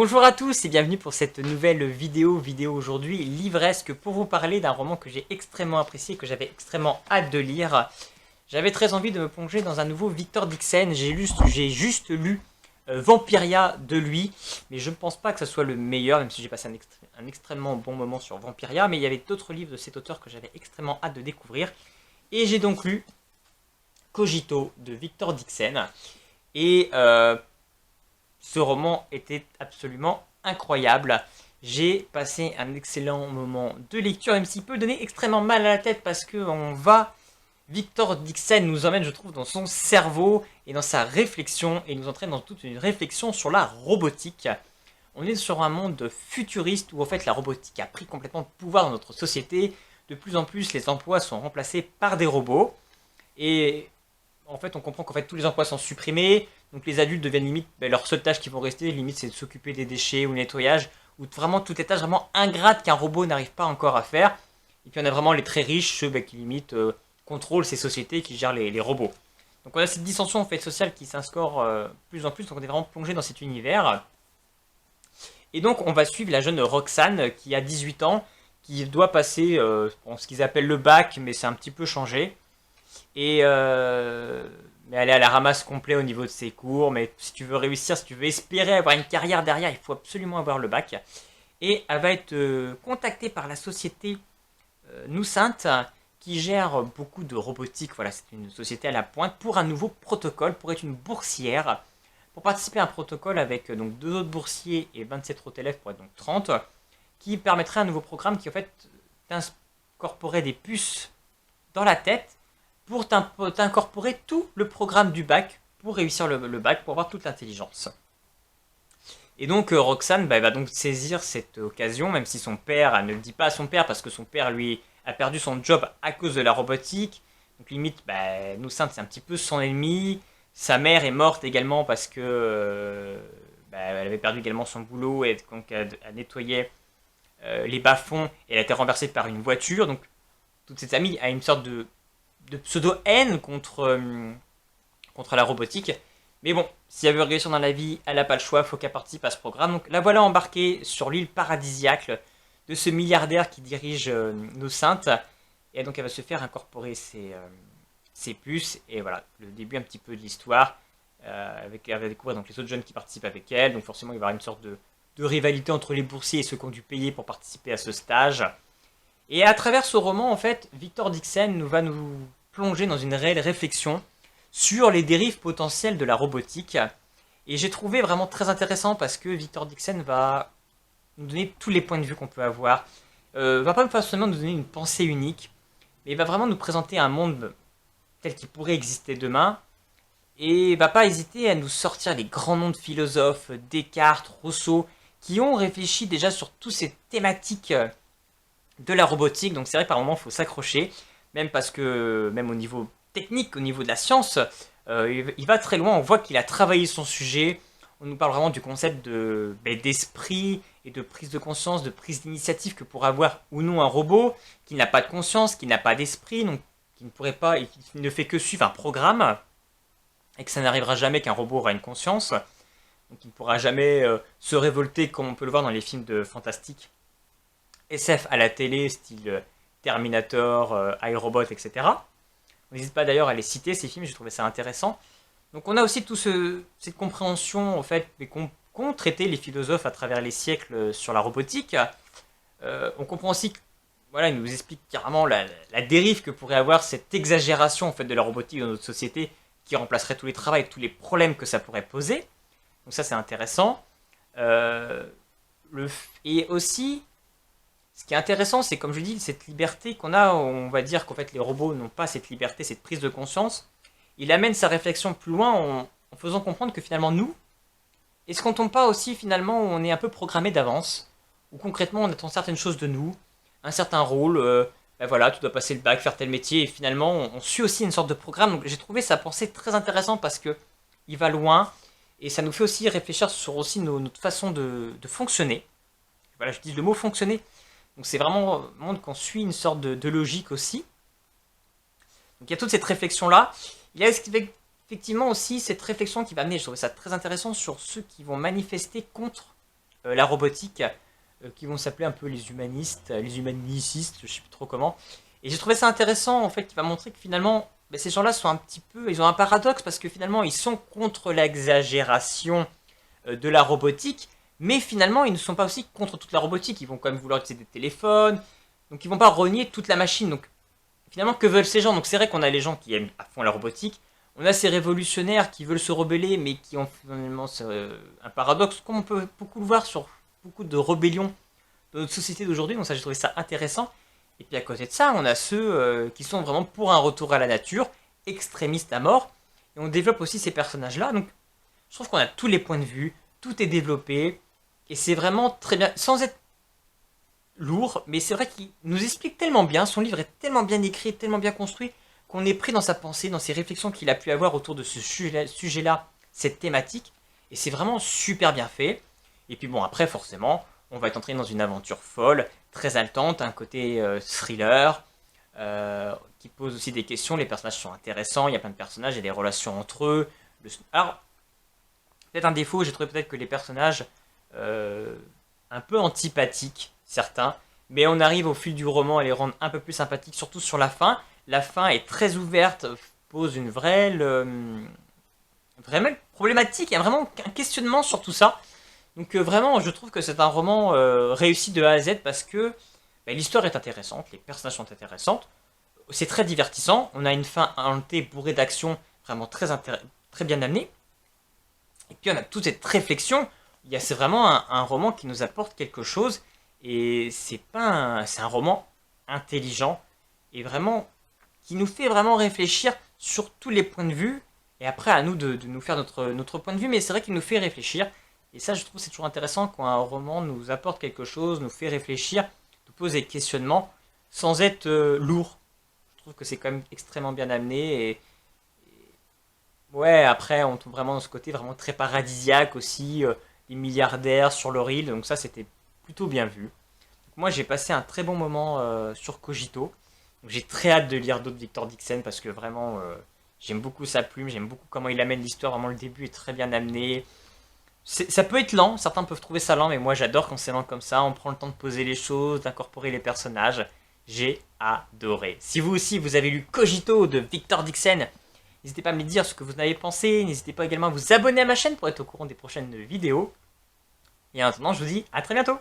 Bonjour à tous et bienvenue pour cette nouvelle vidéo aujourd'hui livresque pour vous parler d'un roman que j'ai extrêmement apprécié, que j'avais extrêmement hâte de lire. J'avais très envie de me plonger dans un nouveau Victor Dixon, j'ai juste lu Vampiria de lui, mais je ne pense pas que ce soit le meilleur, même si j'ai passé un extrêmement bon moment sur Vampiria, mais il y avait d'autres livres de cet auteur que j'avais extrêmement hâte de découvrir. Et j'ai donc lu Cogito de Victor Dixon, et ce roman était absolument incroyable. J'ai passé un excellent moment de lecture, même s'il peut donner extrêmement mal à la tête parce que Victor Dixon nous emmène, je trouve, dans son cerveau et dans sa réflexion et nous entraîne dans toute une réflexion sur la robotique. On est sur un monde futuriste où en fait la robotique a pris complètement de pouvoir dans notre société. De plus en plus, les emplois sont remplacés par des robots et en fait, on comprend qu'en fait tous les emplois sont supprimés, donc les adultes deviennent limite, leur seule tâche qui vont rester, limite, c'est de s'occuper des déchets ou le nettoyage, ou vraiment toutes les tâches vraiment ingrates qu'un robot n'arrive pas encore à faire. Et puis on a vraiment les très riches, ceux qui limite contrôlent ces sociétés qui gèrent les robots. Donc on a cette dissension en fait sociale qui s'instaure plus en plus, donc on est vraiment plongé dans cet univers. Et donc on va suivre la jeune Roxane qui a 18 ans, qui doit passer ce qu'ils appellent le bac, mais c'est un petit peu changé. Et mais elle est à la ramasse complet au niveau de ses cours. Mais si tu veux réussir, si tu veux espérer avoir une carrière derrière, il faut absolument avoir le bac. Et elle va être contactée par la société Noussinte qui gère beaucoup de robotique. Voilà, c'est une société à la pointe pour un nouveau protocole, pour être une boursière. Pour participer à un protocole avec donc deux autres boursiers et 27 autres élèves pour être donc 30, qui permettrait un nouveau programme qui en fait t'incorporerait des puces dans la tête pour t'incorporer tout le programme du bac pour réussir le bac, pour avoir toute l'intelligence. Et donc Roxane elle va donc saisir cette occasion, même si son père, elle ne le dit pas à son père, parce que son père lui a perdu son job à cause de la robotique. Donc limite, Noussinte c'est un petit peu son ennemi. Sa mère est morte également parce que elle avait perdu également son boulot et donc elle nettoyait les bas-fonds et elle a été renversée par une voiture. Donc toute cette famille a une sorte de pseudo-haine contre la robotique. Mais bon, si elle veut réussir dans la vie, elle n'a pas le choix, il faut qu'elle participe à ce programme. Donc la voilà embarquée sur l'île paradisiaque de ce milliardaire qui dirige nos saintes. Et donc elle va se faire incorporer ses puces. Et voilà, le début un petit peu de l'histoire. Elle va découvrir donc les autres jeunes qui participent avec elle. Donc forcément, il va y avoir une sorte de rivalité entre les boursiers et ceux qui ont dû payer pour participer à ce stage. Et à travers ce roman, en fait, Victor Dixon va nous plonger dans une réelle réflexion sur les dérives potentielles de la robotique. Et j'ai trouvé vraiment très intéressant parce que Victor Dixon va nous donner tous les points de vue qu'on peut avoir. Va pas forcément nous donner une pensée unique, mais il va vraiment nous présenter un monde tel qu'il pourrait exister demain. Et il va pas hésiter à nous sortir les grands noms de philosophes, Descartes, Rousseau, qui ont réfléchi déjà sur toutes ces thématiques de la robotique. Donc c'est vrai que par moment il faut s'accrocher, même parce que même au niveau technique, au niveau de la science, il va très loin. On voit qu'il a travaillé son sujet. On nous parle vraiment du concept d'esprit et de prise de conscience, de prise d'initiative que pourrait avoir ou non un robot qui n'a pas de conscience, qui n'a pas d'esprit, donc qui ne pourrait pas et qui ne fait que suivre un programme et que ça n'arrivera jamais qu'un robot aura une conscience. Donc il ne pourra jamais se révolter comme on peut le voir dans les films de fantastique SF à la télé, style Terminator, iRobot, etc. On n'hésite pas d'ailleurs à les citer, ces films, j'ai trouvé ça intéressant. Donc on a aussi cette compréhension en fait, qu'ont traité les philosophes à travers les siècles sur la robotique. On comprend aussi que, voilà, ils nous expliquent carrément la dérive que pourrait avoir cette exagération en fait, de la robotique dans notre société qui remplacerait tous les travaux et tous les problèmes que ça pourrait poser. Donc ça c'est intéressant. Et aussi, ce qui est intéressant, c'est comme je dis, cette liberté qu'on a, on va dire qu'en fait les robots n'ont pas cette liberté, cette prise de conscience. Il amène sa réflexion plus loin en faisant comprendre que finalement nous, est-ce qu'on tombe pas aussi finalement où on est un peu programmé d'avance, où concrètement on attend certaines choses de nous, un certain rôle, voilà, tu dois passer le bac, faire tel métier, et finalement on suit aussi une sorte de programme. Donc j'ai trouvé sa pensée très intéressante parce que il va loin, et ça nous fait aussi réfléchir sur aussi notre façon de fonctionner. Voilà, je dis le mot fonctionner. Donc c'est vraiment un monde qu'on suit une sorte de logique aussi. Donc il y a toute cette réflexion-là. Il y a effectivement aussi cette réflexion qui va amener, je trouvais ça très intéressant, sur ceux qui vont manifester contre la robotique, qui vont s'appeler un peu les humanistes, les humanicistes, je sais plus trop comment. Et j'ai trouvé ça intéressant, en fait, qui va montrer que finalement, ben, ces gens-là sont un petit peu, ils ont un paradoxe, parce que finalement, ils sont contre l'exagération de la robotique, mais finalement, ils ne sont pas aussi contre toute la robotique. Ils vont quand même vouloir utiliser des téléphones, donc ils vont pas renier toute la machine. Donc finalement, que veulent ces gens? Donc c'est vrai qu'on a les gens qui aiment à fond la robotique, on a ces révolutionnaires qui veulent se rebeller, mais qui ont finalement un paradoxe, comme on peut beaucoup le voir sur beaucoup de rébellions de notre société d'aujourd'hui. Donc ça, j'ai trouvé ça intéressant. Et puis à côté de ça, on a ceux qui sont vraiment pour un retour à la nature, extrémistes à mort. Et on développe aussi ces personnages-là. Donc je trouve qu'on a tous les points de vue, tout est développé, et c'est vraiment très bien, sans être lourd, mais c'est vrai qu'il nous explique tellement bien, son livre est tellement bien écrit, tellement bien construit, qu'on est pris dans sa pensée, dans ses réflexions qu'il a pu avoir autour de ce sujet-là, cette thématique, et c'est vraiment super bien fait. Et puis bon, après forcément, on va être entré dans une aventure folle, très haletante, un côté thriller, qui pose aussi des questions, les personnages sont intéressants, il y a plein de personnages, il y a des relations entre eux. Alors, peut-être un défaut, j'ai trouvé peut-être que les personnages euh, un peu antipathiques, certains, mais on arrive au fil du roman à les rendre un peu plus sympathiques, surtout sur la fin. La fin est très ouverte, pose une vraie problématique, il y a vraiment un questionnement sur tout ça. Donc vraiment, je trouve que c'est un roman réussi de A à Z parce que bah, l'histoire est intéressante, les personnages sont intéressants, c'est très divertissant, on a une fin hantée bourrée d'action vraiment très bien amenée. Et puis on a toute cette réflexion. C'est vraiment un roman qui nous apporte quelque chose. Et c'est un roman intelligent et vraiment qui nous fait vraiment réfléchir sur tous les points de vue. Et après, à nous de nous faire notre point de vue. Mais c'est vrai qu'il nous fait réfléchir. Et ça, je trouve c'est toujours intéressant quand un roman nous apporte quelque chose, nous fait réfléchir, nous pose des questionnements sans être lourd. Je trouve que c'est quand même extrêmement bien amené. Ouais, après, on tombe vraiment dans ce côté vraiment très paradisiaque aussi, les milliardaires sur leur île, donc ça, c'était plutôt bien vu. Donc, moi, j'ai passé un très bon moment sur Cogito. Donc, j'ai très hâte de lire d'autres Victor Dixon parce que vraiment, j'aime beaucoup sa plume, j'aime beaucoup comment il amène l'histoire, vraiment le début est très bien amené. Ça peut être lent, certains peuvent trouver ça lent, mais moi j'adore quand c'est lent comme ça, on prend le temps de poser les choses, d'incorporer les personnages. J'ai adoré. Si vous aussi vous avez lu Cogito de Victor Dixon, n'hésitez pas à me dire ce que vous en avez pensé. N'hésitez pas également à vous abonner à ma chaîne pour être au courant des prochaines vidéos. Et en attendant, je vous dis à très bientôt.